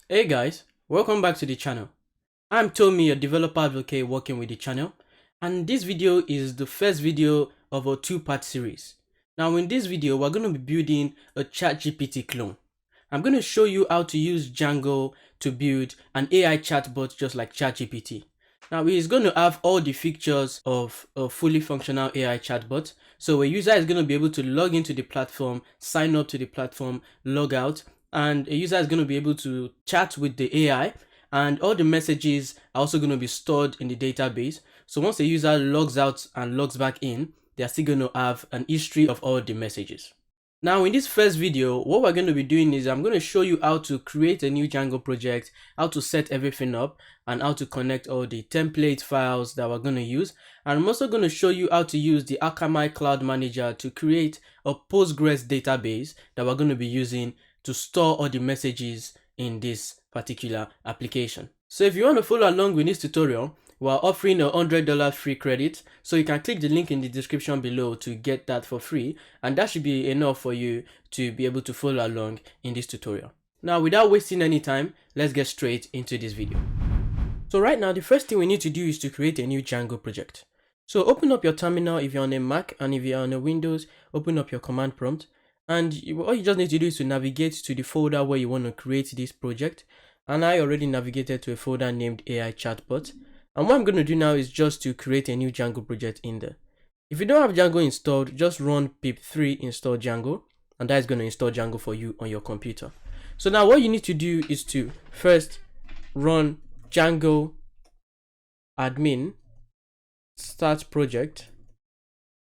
Hey guys, welcome back to the channel. I'm Tomi, a developer advocate working with the channel, and this video is the first video of a two-part series. Now in this video, we're going to be building a ChatGPT clone. I'm going to show you how to use Django to build an AI chatbot just like ChatGPT. Now it's going to have all the features of a fully functional AI chatbot. So a user is going to be able to log into the platform, sign up to the platform, log out, and a user is going to be able to chat with the AI, and all the messages are also going to be stored in the database. So once the user logs out and logs back in, they're still going to have an history of all the messages. Now in this first video, what we're going to be doing is I'm going to show you how to create a new Django project, how to set everything up, and how to connect all the template files that we're going to use. And I'm also going to show you how to use the Akamai Cloud Manager to create a Postgres database that we're going to be using to store all the messages in this particular application. So if you want to follow along with this tutorial, we're offering $100 free credit, so you can click the link in the description below to get that for free, and that should be enough for you to be able to follow along in this tutorial. Now without wasting any time, let's get straight into this video. So right now the first thing we need to do is to create a new Django project. So open up your terminal if you're on a Mac, and if you're on a Windows, open up your command prompt, and all you just need to do is to navigate to the folder where you want to create this project. And I already navigated to a folder named AI Chatbot. And what I'm going to do now is just to create a new Django project in there. If you don't have Django installed, just run pip3 install Django, and that is going to install Django for you on your computer. So now what you need to do is to first run Django admin start project,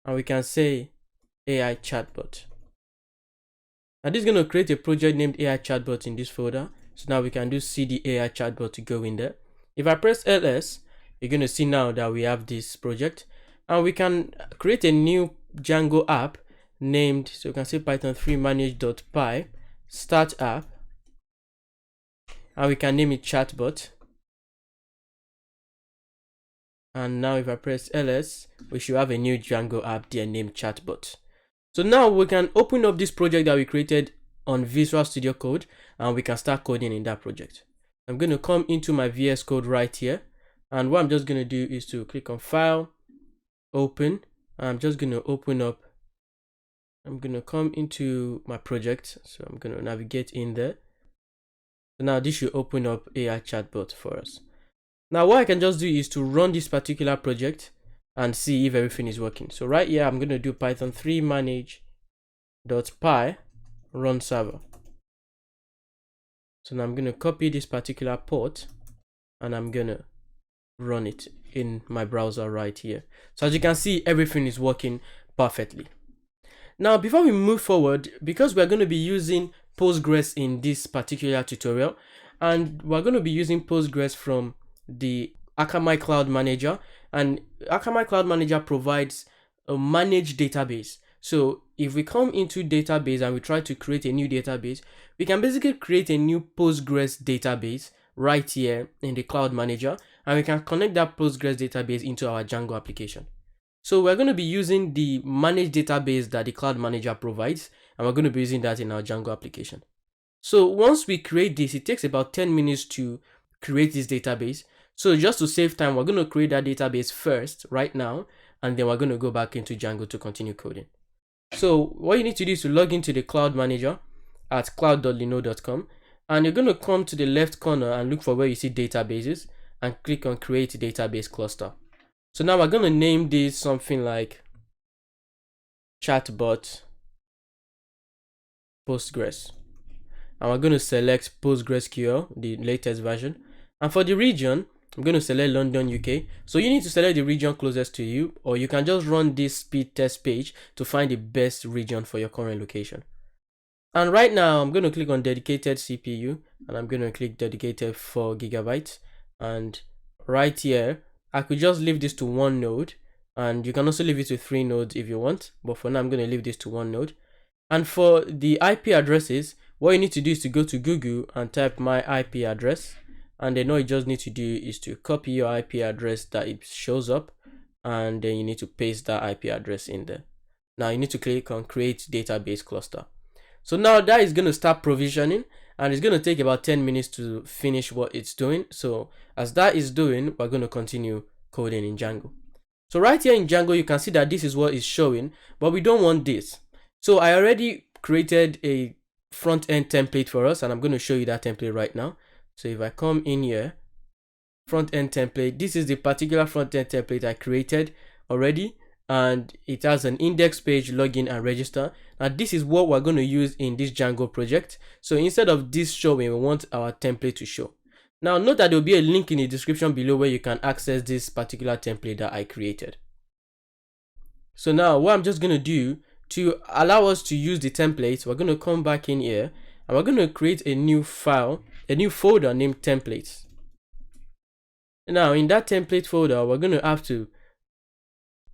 and we can say AI Chatbot. And this is going to create a project named AI Chatbot in this folder. So now we can do cd AI Chatbot to go in there. If I press ls, you're going to see now that we have this project, and we can create a new Django app named, so you can say python3 manage.py start app, and we can name it chatbot. And now if I press ls, we should have a new Django app there named chatbot. So now we can open up this project that we created on Visual Studio Code, and we can start coding in that project. I'm going to come into my VS Code right here, and what I'm just going to do is to click on File, Open. I'm just going to open up, I'm going to come into my project, so I'm going to navigate in there. So now this should open up AI Chatbot for us. Now what I can just do is to run this particular project and see if everything is working. So right here, I'm going to do python3 manage.py run server. So now I'm going to copy this particular port, and I'm going to run it in my browser right here. So as you can see, everything is working perfectly. Now before we move forward, because we're going to be using Postgres in this particular tutorial, and we're going to be using Postgres from the Akamai Cloud Manager, and Akamai Cloud Manager provides a managed database. So if we come into database and we try to create a new database, we can basically create a new Postgres database right here in the Cloud Manager, and we can connect that Postgres database into our Django application. So we're going to be using the managed database that the Cloud Manager provides, and we're going to be using that in our Django application. So once we create this, it takes about 10 minutes to create this database. So just to save time, we're going to create that database first right now, and then we're going to go back into Django to continue coding. So what you need to do is to log into the Cloud Manager at cloud.linode.com, and you're going to come to the left corner and look for where you see databases, and click on create database cluster. So now we're going to name this something like chatbot Postgres, and we're going to select PostgreSQL, the latest version. And for the region, I'm going to select London, UK. So you need to select the region closest to you, or you can just run this speed test page to find the best region for your current location. And right now I'm going to click on dedicated CPU, and I'm going to click dedicated 4 GB. And right here, I could just leave this to 1 node, and you can also leave it to 3 nodes if you want. But for now, I'm going to leave this to 1 node. And for the IP addresses, what you need to do is to go to Google and type my IP address. And then all you just need to do is to copy your IP address that it shows up, and then you need to paste that IP address in there. Now you need to click on create database cluster. So now that is going to start provisioning, and it's going to take about 10 minutes to finish what it's doing. So as that is doing, we're going to continue coding in Django. So right here in Django, you can see that this is what is showing, but we don't want this. So I already created a front-end template for us, and I'm going to show you that template right now. So if I come in here, front-end template, this is the particular front-end template I created already, and it has an index page, login and register. Now this is what we're going to use in this Django project. So instead of this showing, we want our template to show. Now note that there will be a link in the description below where you can access this particular template that I created. So now what I'm just going to do to allow us to use the template, we're going to come back in here and we're going to create a new file, a new folder named templates. Now in that template folder, we're going to have to,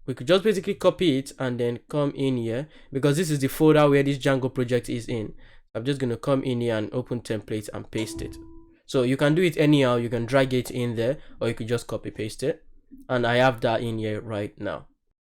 we could just basically copy it and then come in here, because this is the folder where this Django project is in. I'm just going to come in here and open templates and paste it. So you can do it anyhow, you can drag it in there, or you could just copy paste it. And I have that in here right now.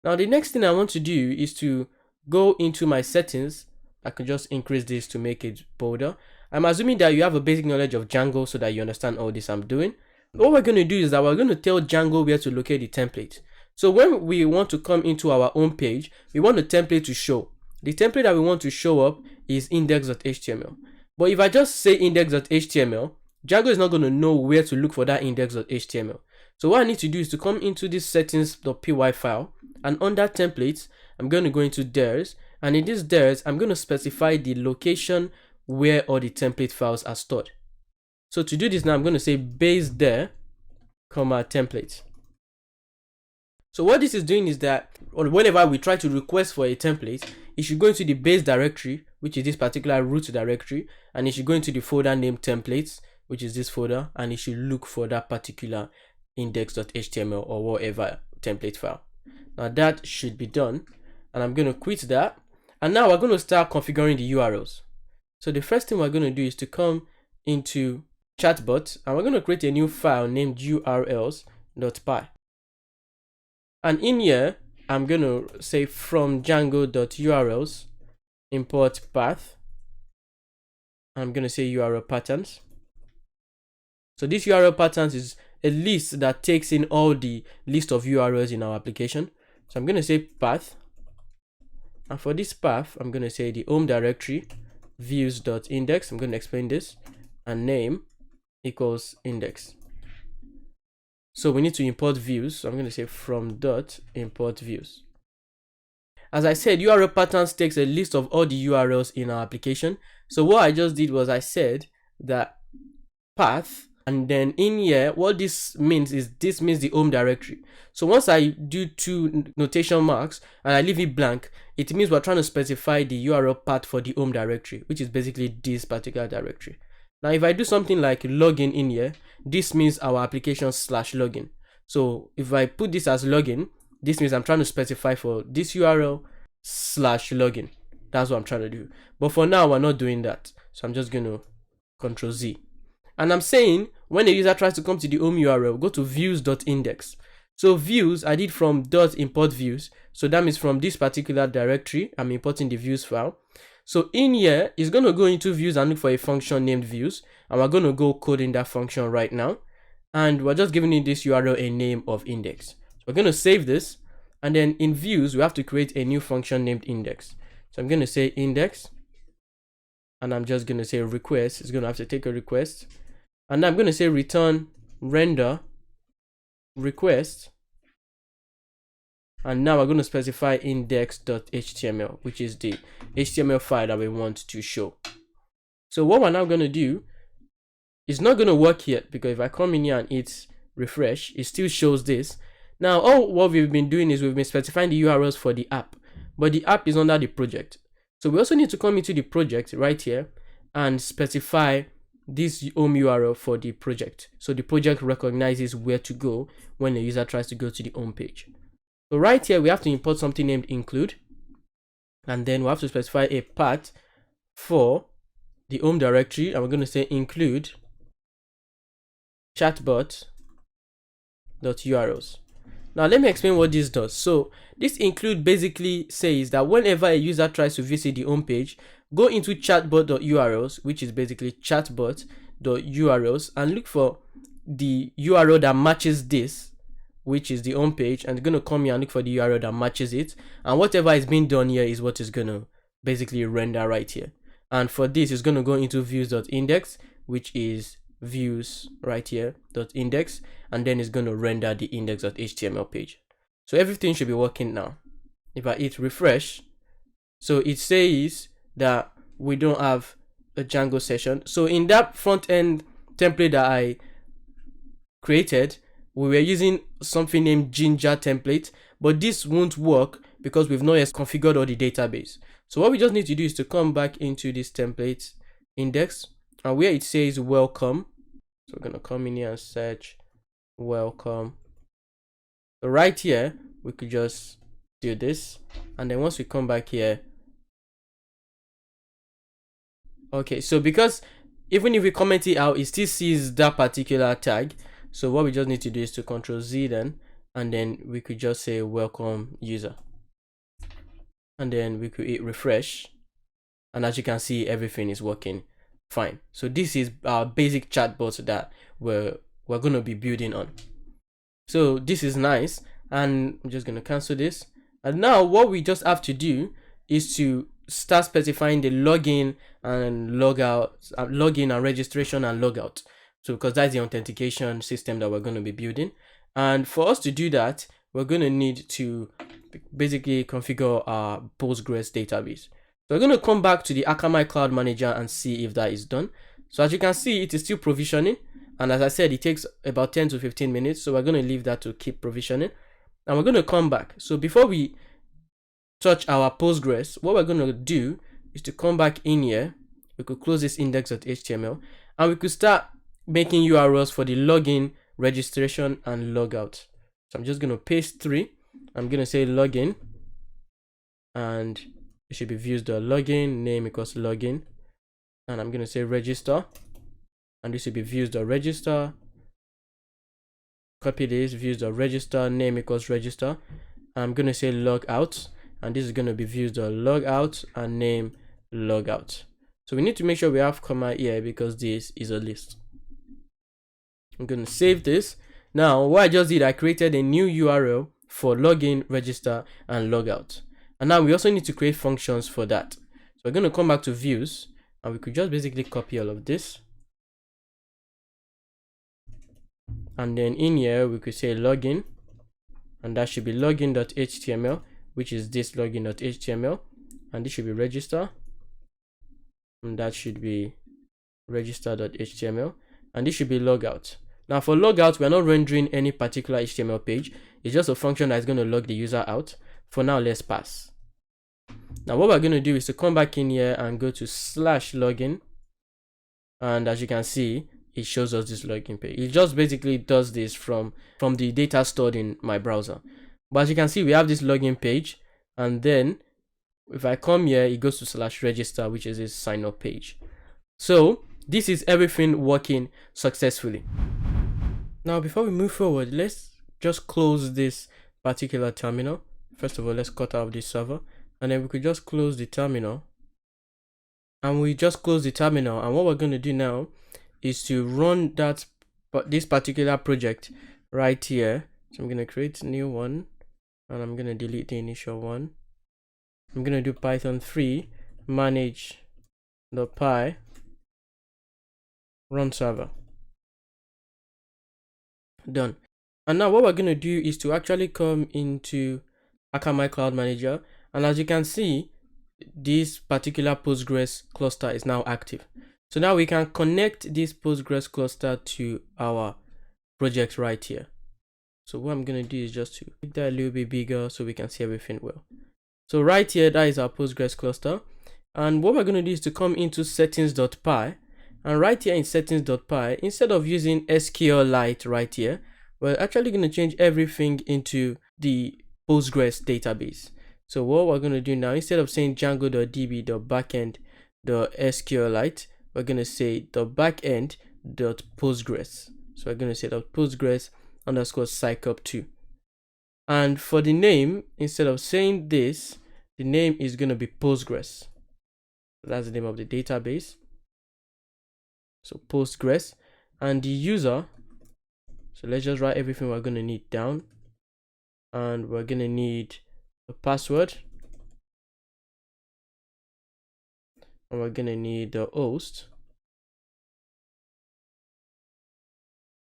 Now the next thing I want to do is to go into my settings. I can just increase this to make it bolder. I'm assuming that you have a basic knowledge of Django so that you understand all this I'm doing. What we're going to do is that we're going to tell Django where to locate the template. So when we want to come into our own page, we want the template to show. The template that we want to show up is index.html. But if I just say index.html, Django is not going to know where to look for that index.html. So what I need to do is to come into this settings.py file, and under templates, I'm going to go into DIRs, and in this DIRs, I'm going to specify the location where all the template files are stored. So to do this now, I'm going to say base dir, template. So what this is doing is that whenever we try to request for a template, it should go into the base directory, which is this particular root directory, and it should go into the folder named templates, which is this folder, and it should look for that particular index.html or whatever template file. Now that should be done, and I'm going to quit that, and now we're going to start configuring the URLs. So the first thing we're going to do is to come into chatbot, and we're going to create a new file named urls.py. And in here, I'm going to say from django.urls import path. I'm going to say URL patterns. So this URL patterns is a list that takes in all the list of URLs in our application. So I'm going to say path. And for this path, I'm going to say the home directory views.index. I'm going to explain this. And name equals index. So we need to import views. So I'm going to say from dot import views. As I said, URL patterns takes a list of all the URLs in our application. So what I just did was I said that path, and then in here, what this means is this means the home directory. So once I do two notation marks and I leave it blank, it means we're trying to specify the URL path for the home directory, which is basically this particular directory. Now, if I do something like login in here, this means our application /login. So if I put this as login, this means I'm trying to specify for this URL /login. That's what I'm trying to do. But for now, we're not doing that. So I'm just going to Control Z. And I'm saying when a user tries to come to the home URL, go to views.index. So views, I did from .import views. So that means from this particular directory, I'm importing the views file. So in here, it's going to go into views and look for a function named views. And we're going to go coding that function right now. And we're just giving it this URL a name of index. So we're going to save this. And then in views, we have to create a new function named index. So I'm going to say index. And I'm just going to say request. It's going to have to take a request. And I'm going to say return render request. And now we're going to specify index.html, which is the HTML file that we want to show. So what we're now going to do is not going to work yet, because if I come in here and hit refresh, it still shows this. Now, all what we've been doing is we've been specifying the URLs for the app, but the app is under the project. So we also need to come into the project right here and specify this home URL for the project. So the project recognizes where to go when the user tries to go to the home page. So right here, we have to import something named include, and then we have to specify a path for the home directory, and we're going to say include chatbot.urls. Now let me explain what this does. So this include basically says that whenever a user tries to visit the home page, go into chatbot.urls, which is basically chatbot.urls, and look for the URL that matches this, which is the home page, and you're going to come here and look for the URL that matches it, and whatever is being done here is what is going to basically render right here. And for this, it's going to go into views.index, which is views right here .index, and then it's going to render the index.html page. So everything should be working now. If I hit refresh, so it says that we don't have a Django session. So in that front end template that I created, we were using something named Ginger template, but this won't work because we've not yet configured all the database. So what we just need to do is to come back into this template index, and where it says welcome, so we're going to come in here and search welcome. So right here, we could just do this, and then once we come back here, okay, so because even if we comment it out, it still sees that particular tag. So what we just need to do is to Control Z then, and then we could just say welcome user, and then we could hit refresh, and as you can see, everything is working fine. So this is our basic chatbot that we're going to be building on. So this is nice, and I'm just going to cancel this. And now what we just have to do is to start specifying the login and logout, login and registration and logout. So because that's the authentication system that we're going to be building. And for us to do that, we're going to need to basically configure our Postgres database. So we're going to come back to the Akamai Cloud Manager and see if that is done. So as you can see, it is still provisioning. And as I said, it takes about 10 to 15 minutes. So we're going to leave that to keep provisioning. And we're going to come back. So before we touch our Postgres, what we're going to do is to come back in here. We could close this index.html, and we could start making URLs for the login, registration, and logout. So I'm just going to paste 3. I'm going to say login, and it should be views.login, name equals login. And I'm going to say register, and this should be views.register. Copy this, views.register, name equals register. I'm going to say logout, and this is going to be views.logout and name logout. So we need to make sure we have comma here because this is a list. I'm going to save this. Now what I just did, I created a new URL for login, register, and logout. And now we also need to create functions for that. So we're going to come back to views, and we could just basically copy all of this. And then in here, we could say login, and that should be login.html, which is this login.html, and this should be register, and that should be register.html, and this should be logout. Now for logout, we're not rendering any particular HTML page. It's just a function that is going to log the user out. For now, let's pass. Now what we're going to do is to come back in here and go to /login, and as you can see, it shows us this login page. It just basically does this from the data stored in my browser. But as you can see, we have this login page, and then if I come here, it goes to /register, which is this sign up page. So this is everything working successfully. Now before we move forward, let's just close this particular terminal. First of all, let's cut out this server, and then we could just close the terminal. And we just close the terminal, and what we're going to do now is to run this particular project right here. So I'm going to create a new one, and I'm going to delete the initial one. I'm going to do Python 3 manage.py run server. Done. And now what we're going to do is to actually come into Akamai Cloud Manager, and as you can see, this particular Postgres cluster is now active. So now we can connect this Postgres cluster to our project right here. So what I'm going to do is just to make that a little bit bigger so we can see everything well. So right here, that is our Postgres cluster. And what we're going to do is to come into settings.py. And right here in settings.py, instead of using SQLite right here, we're actually going to change everything into the Postgres database. So what we're going to do now, instead of saying django.db.backend.sqlite, we're going to say .backend.postgres. So we're going to say .postgres_psycup2. And for the name, instead of saying this, the name is going to be Postgres. That's the name of the database. So Postgres, and the user. So let's just write everything we're going to need down, and we're going to need a password, and we're going to need the host,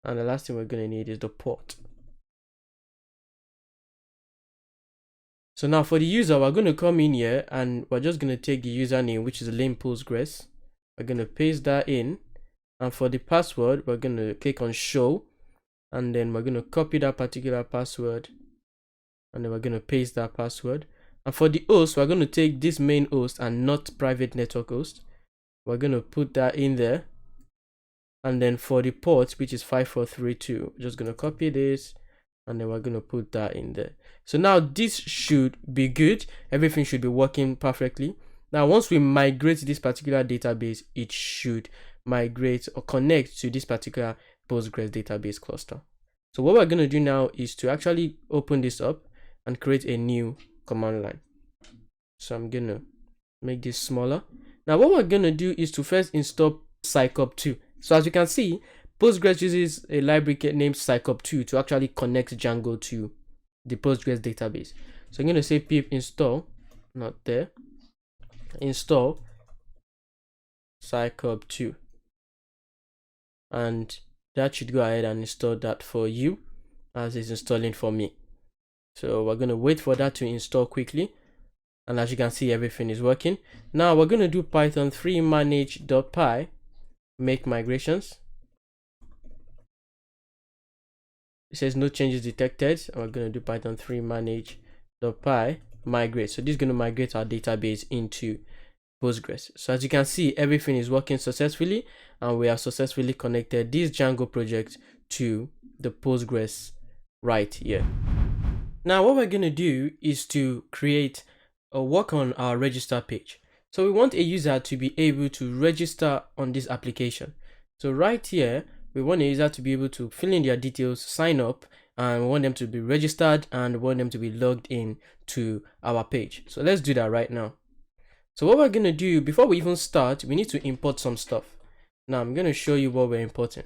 and the last thing we're going to need is the port. So now for the user, we're going to come in here and we're just going to take the username, which is lame Postgres. We're going to paste that in, and for the password, we're going to click on show, and then we're going to copy that particular password, and then we're going to paste that password. And for the host, we're going to take this main host and not private network host. We're going to put that in there. And then for the port, which is 5432, we're just going to copy this, and then we're going to put that in there. So now this should be good. Everything should be working perfectly. Now, once we migrate this particular database, it should migrate or connect to this particular Postgres database cluster. So what we're going to do now is to actually open this up and create a new command line. So I'm going to make this smaller. Now, what we're going to do is to first install Psycop2. So as you can see, Postgres uses a library named Psycop2 to actually connect Django to the Postgres database. So I'm going to say pip install, not there, install Psycop2, and that should go ahead and install that for you as it's installing for me. So we're going to wait for that to install quickly, and as you can see, everything is working. Now we're going to do python 3 manage.py make migrations. It says no changes detected, and we're going to do python 3 manage.py migrate. So this is going to migrate our database into Postgres. So as you can see, everything is working successfully, and we have successfully connected this Django project to the Postgres right here. Now what we're going to do is to create or work on our register page. So we want a user to be able to register on this application. So right here, we want a user to be able to fill in their details, sign up, and we want them to be registered, and we want them to be logged in to our page. So let's do that right now. So what we're going to do, before we even start, we need to import some stuff. Now I'm going to show you what we're importing.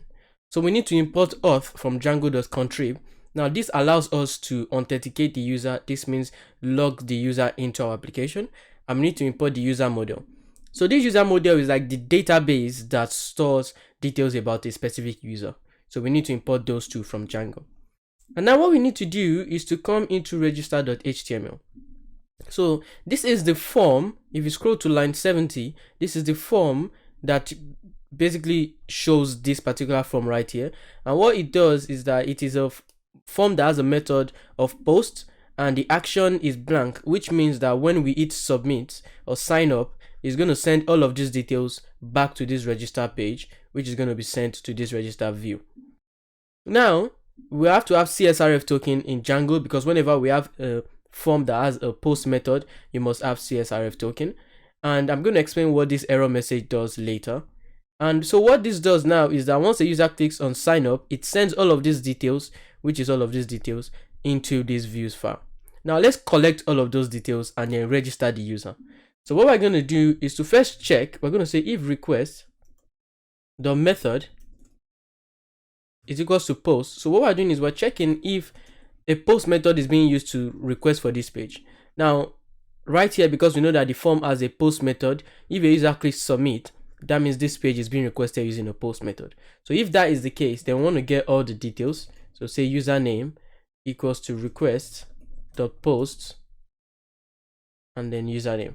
So we need to import auth from django.contrib. Now this allows us to authenticate the user. This means log the user into our application. And we need to import the user model. So this user model is like the database that stores details about a specific user. So we need to import those two from Django. And now what we need to do is to come into register.html. So this is the form. If you scroll to line 70, this is the form that basically shows this particular form right here. And what it does is that it is a form that has a method of post, and the action is blank, which means that when we hit submit or sign up, it's going to send all of these details back to this register page, which is going to be sent to this register view. Now we have to have CSRF token in Django, because whenever we have a form that has a post method, you must have CSRF token. And I'm going to explain what this error message does later. And so what this does now is that once a user clicks on sign up, it sends all of these details, which is all of these details, into this views file. Now let's collect all of those details and then register the user. So what we're going to do is to first check. We're going to say if request the method is equals to post. So what we're doing is we're checking if a post method is being used to request for this page. Now right here, because we know that the form has a post method, if a user clicks submit, that means this page is being requested using a post method. So if that is the case, then we want to get all the details. So say username equals to request.post and then username.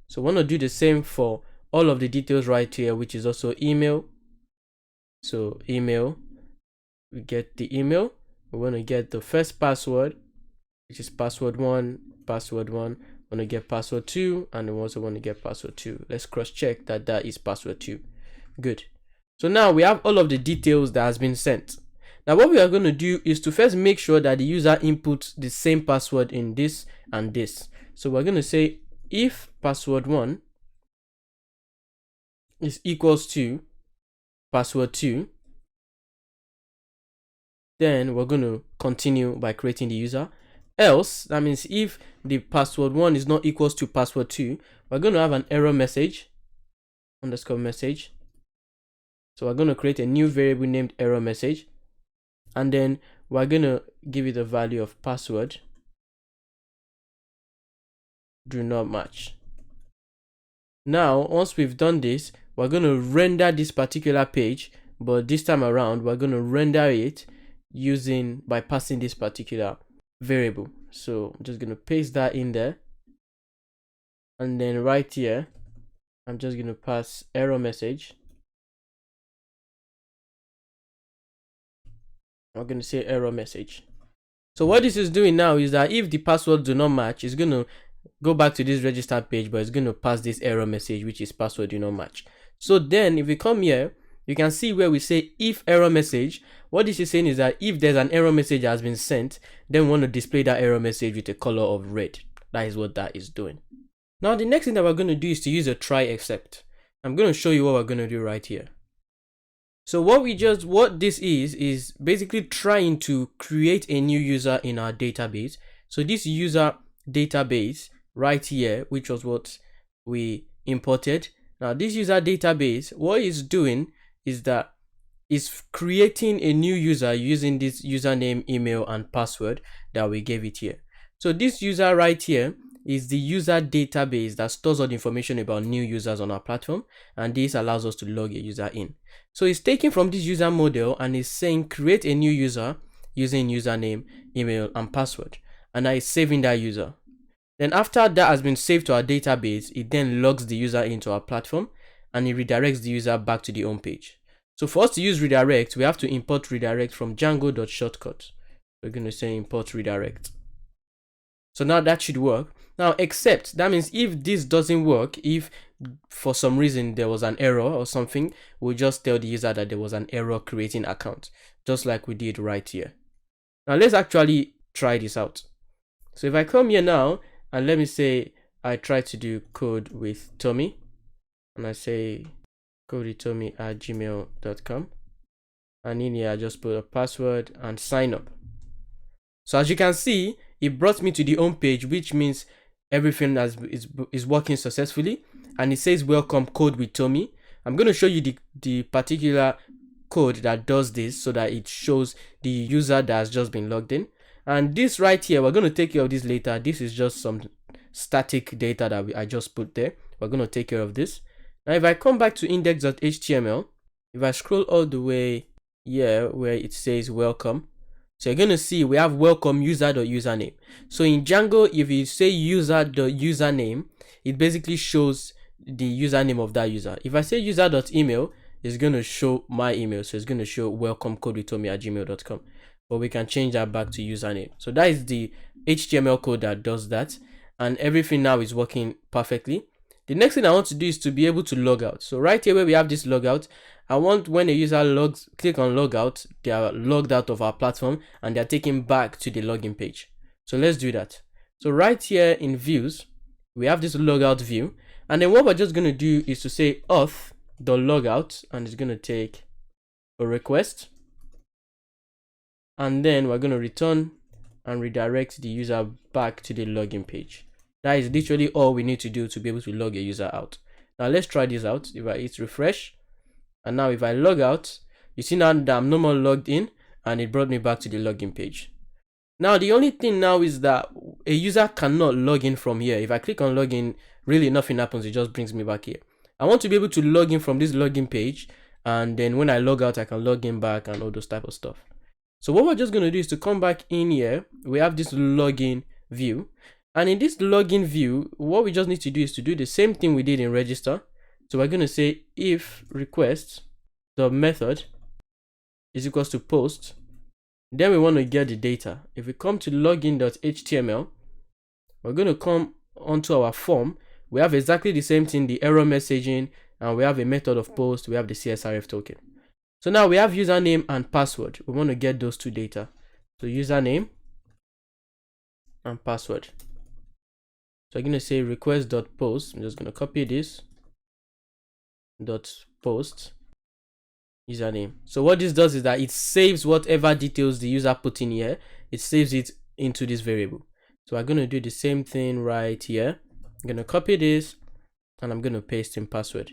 So we want to do the same for all of the details right here, which is also email. So email, we get the email. We want to get the first password, which is password 1. We want to get password 2, and we also want to get password 2. Let's cross check that that is password 2. Good. So now we have all of the details that has been sent. Now what we are going to do is to first make sure that the user inputs the same password in this and this. So we're going to say if password 1 is equals to password 2, then we're going to continue by creating the user. else, that means if the password 1 is not equals to password 2, we're going to have an error message, underscore message. So we're going to create a new variable named error message, and then we're going to give it a value of password do not match. Now, once we've done this, we're going to render this particular page, but this time around, we're going to render it by passing this particular variable. So I'm just going to paste that in there. And then right here, I'm just going to pass error message. I'm going to say error message. So what this is doing now is that if the password do not match, it's going to go back to this register page, but it's going to pass this error message, which is password do not match. So then if we come here, you can see where we say if error message. What this is saying is that if there's an error message that has been sent, then we want to display that error message with a color of red. That is what that is doing. Now the next thing that we're going to do is to use a try except. I'm going to show you what we're going to do right here. So what this is basically trying to create a new user in our database. So this user database right here, which was what we imported. Now this user database, what it's doing is that it's creating a new user using this username, email, and password that we gave it here. So this user right here is the user database that stores all the information about new users on our platform, and this allows us to log a user in. So it's taking from this user model and is saying create a new user using username, email, and password, and now it's saving that user. Then after that has been saved to our database, it then logs the user into our platform and it redirects the user back to the home page. So for us to use redirect, we have to import redirect from Django.shortcut. We're going to say import redirect. So now that should work. Now, except that means if this doesn't work, if for some reason there was an error or something, we'll just tell the user that there was an error creating account, just like we did right here. Now let's actually try this out. So if I come here now and let me say I try to do code with Tomi, and I say codewithtomi@gmail.com, and in here I just put a password and sign up. So as you can see, it brought me to the home page, which means everything is working successfully, and it says welcome code with Tomi. I'm going to show you the particular code that does this so that it shows the user that has just been logged in. And this right here, we're going to take care of this later. This is just some static data that I just put there. We're going to take care of this. Now if I come back to index.html, if I scroll all the way here where it says welcome, so you're going to see we have welcome user.username. So in Django, if you say user.username, it basically shows the username of that user. If I say user.email, it's going to show my email. So it's going to show welcome codewithtomi@gmail.com. But we can change that back to username. So that is the HTML code that does that. And everything now is working perfectly. The next thing I want to do is to be able to log out. So right here where we have this logout, I want when a user click on logout, they are logged out of our platform and they are taken back to the login page. So let's do that. So right here in views, we have this logout view. And then what we're just going to do is to say auth.logout, and it's going to take a request. And then we're going to return and redirect the user back to the login page. That is literally all we need to do to be able to log a user out. Now let's try this out. If I hit refresh, and now if I log out, you see now that I'm no more logged in and it brought me back to the login page. Now the only thing now is that a user cannot log in from here. If I click on login, really nothing happens. It just brings me back here. I want to be able to log in from this login page, and then when I log out, I can log in back and all those type of stuff. So what we're just going to do is to come back in here. We have this login view, and in this login view, what we just need to do is to do the same thing we did in register. So we're going to say if request the method is equals to post, then we want to get the data. If we come to login.html, we're going to come onto our form. We have exactly the same thing, the error messaging, and we have a method of post. We have the CSRF token. So now we have username and password. We want to get those two data. So username and password. So I'm going to say request.post. I'm just going to copy this .post username. So what this does is that it saves whatever details the user put in here. It saves it into this variable. So I'm going to do the same thing right here. I'm going to copy this and I'm going to paste in password.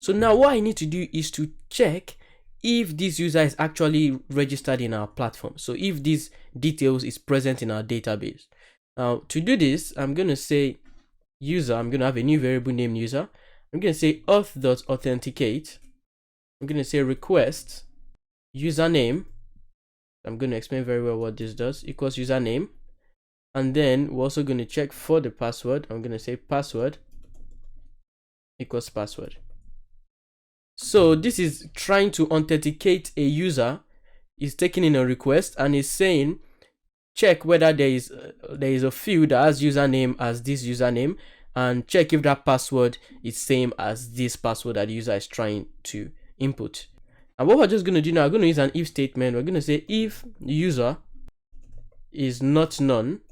So now what I need to do is to check if this user is actually registered in our platform. So if these details is present in our database. Now to do this, I'm going to say user, I'm going to have a new variable named user. I'm going to say auth.authenticate. I'm going to say request username. I'm going to explain very well what this does, equals username. And then we're also going to check for the password. I'm going to say password equals password. So this is trying to authenticate a user, is taking in a request and is saying check whether there is a field that has username as this username, and check if that password is same as this password that the user is trying to input. And what we're just going to do now, we're going to use an if statement. We're going to say if user is not none.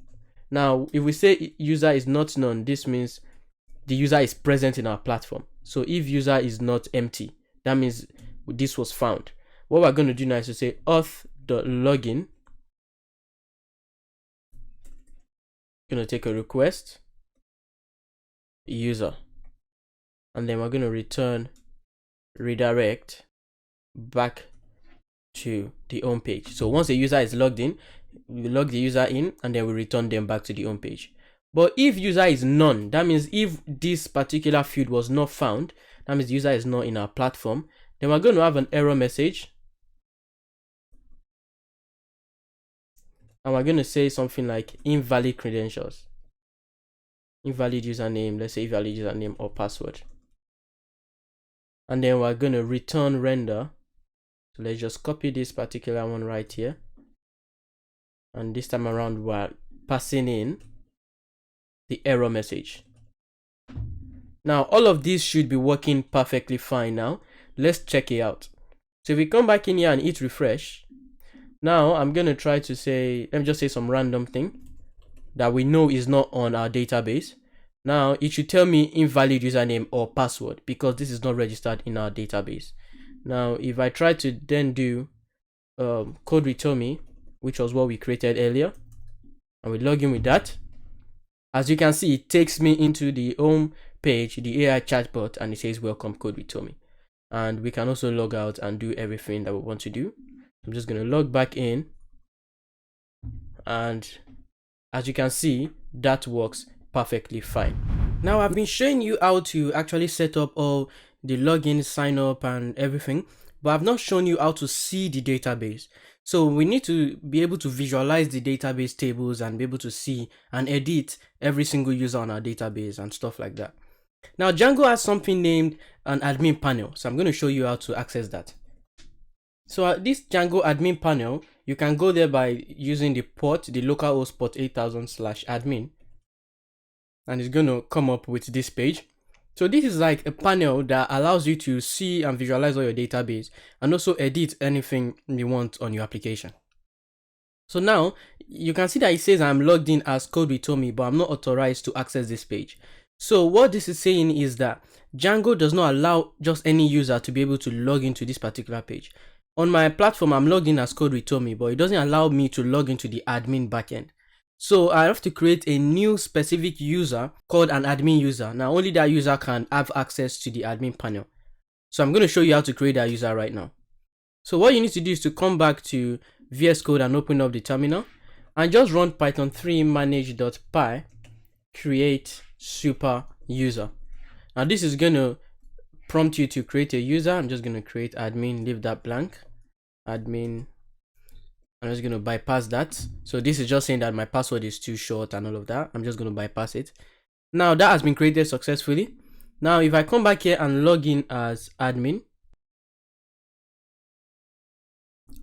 Now if we say user is not none, this means the user is present in our platform. So if user is not empty, that means this was found. What we're going to do now is to say auth.login. Going to take a request user, and then we're going to return redirect back to the home page. So once the user is logged in, we log the user in and then we return them back to the home page. But if user is none, that means if this particular field was not found, that means the user is not in our platform, then we're going to have an error message. And we're going to say something like invalid credentials, invalid username, let's say invalid username or password. And then we're going to return render. So let's just copy this particular one right here. And this time around, we're passing in the error message. Now, all of these should be working perfectly fine now. Let's check it out. So if we come back in here and hit refresh, now I'm going to try to say, let me just say some random thing that we know is not on our database. Now it should tell me invalid username or password because this is not registered in our database. Now if I try to then do code with Tomi, which was what we created earlier, and we log in with that, as you can see, it takes me into the home page, the AI chatbot, and it says welcome code with Tomi. And we can also log out and do everything that we want to do. I'm just going to log back in, and as you can see, that works perfectly fine. Now I've been showing you how to actually set up all the login, sign up and everything, but I've not shown you how to see the database. So we need to be able to visualize the database tables and be able to see and edit every single user on our database and stuff like that. Now Django has something named an admin panel, so I'm going to show you how to access that. So at this Django admin panel, you can go there by using the port, the localhost port 8000/admin, and it's going to come up with this page. So this is like a panel that allows you to see and visualize all your database and also edit anything you want on your application. So now you can see that it says I'm logged in as code with Tomi, but I'm not authorized to access this page. So what this is saying is that Django does not allow just any user to be able to log into this particular page. On my platform, I'm logged in as code with Tomi, but it doesn't allow me to log into the admin backend. So I have to create a new specific user called an admin user. Now only that user can have access to the admin panel. So I'm going to show you how to create that user right now. So what you need to do is to come back to VS Code and open up the terminal and just run Python 3 manage.py create super user. Now this is going to prompt you to create a user. I'm just going to create admin, leave that blank, admin. I'm just going to bypass that. So this is just saying that my password is too short and all of that. I'm just going to bypass it. Now that has been created successfully. Now if I come back here and log in as admin,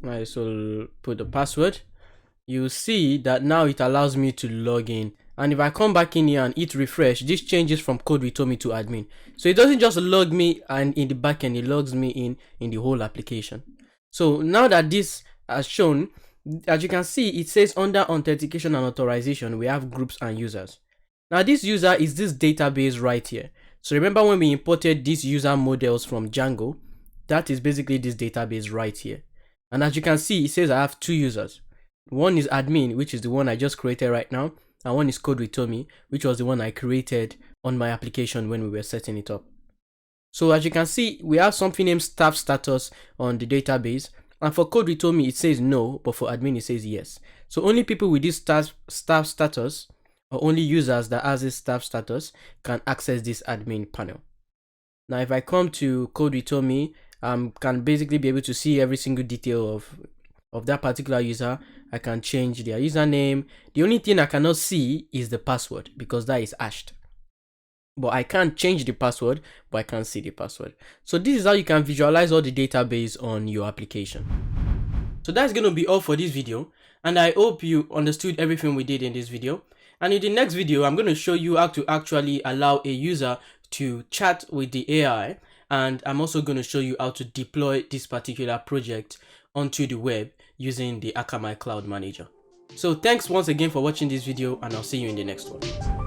I will put the password. You see that now it allows me to log in. And if I come back in here and hit refresh, this changes from code with Tomi to admin. So it doesn't just log me and in the backend, it logs me in the whole application. So now that this has shown, as you can see, it says under authentication and authorization, we have groups and users. Now this user is this database right here. So remember when we imported these user models from Django, that is basically this database right here. And as you can see, it says I have two users. One is admin, which is the one I just created right now. and one is Code with Tomi, which was the one I created on my application when we were setting it up. So as you can see, we have something named staff status on the database, and for Code with Tomi it says no, but for admin it says yes. So only people with this staff status, or only users that has this staff status, can access this admin panel. Now if I come to Code with Tomi, can basically be able to see every single detail of that particular user. I can change their username. The only thing I cannot see is the password, because that is hashed. But I can't change the password, but I can see the password. So this is how you can visualize all the database on your application. So that's going to be all for this video, and I hope you understood everything we did in this video. And in the next video, I'm going to show you how to actually allow a user to chat with the AI, and I'm also going to show you how to deploy this particular project onto the web using the Akamai Cloud Manager. So thanks once again for watching this video, and I'll see you in the next one.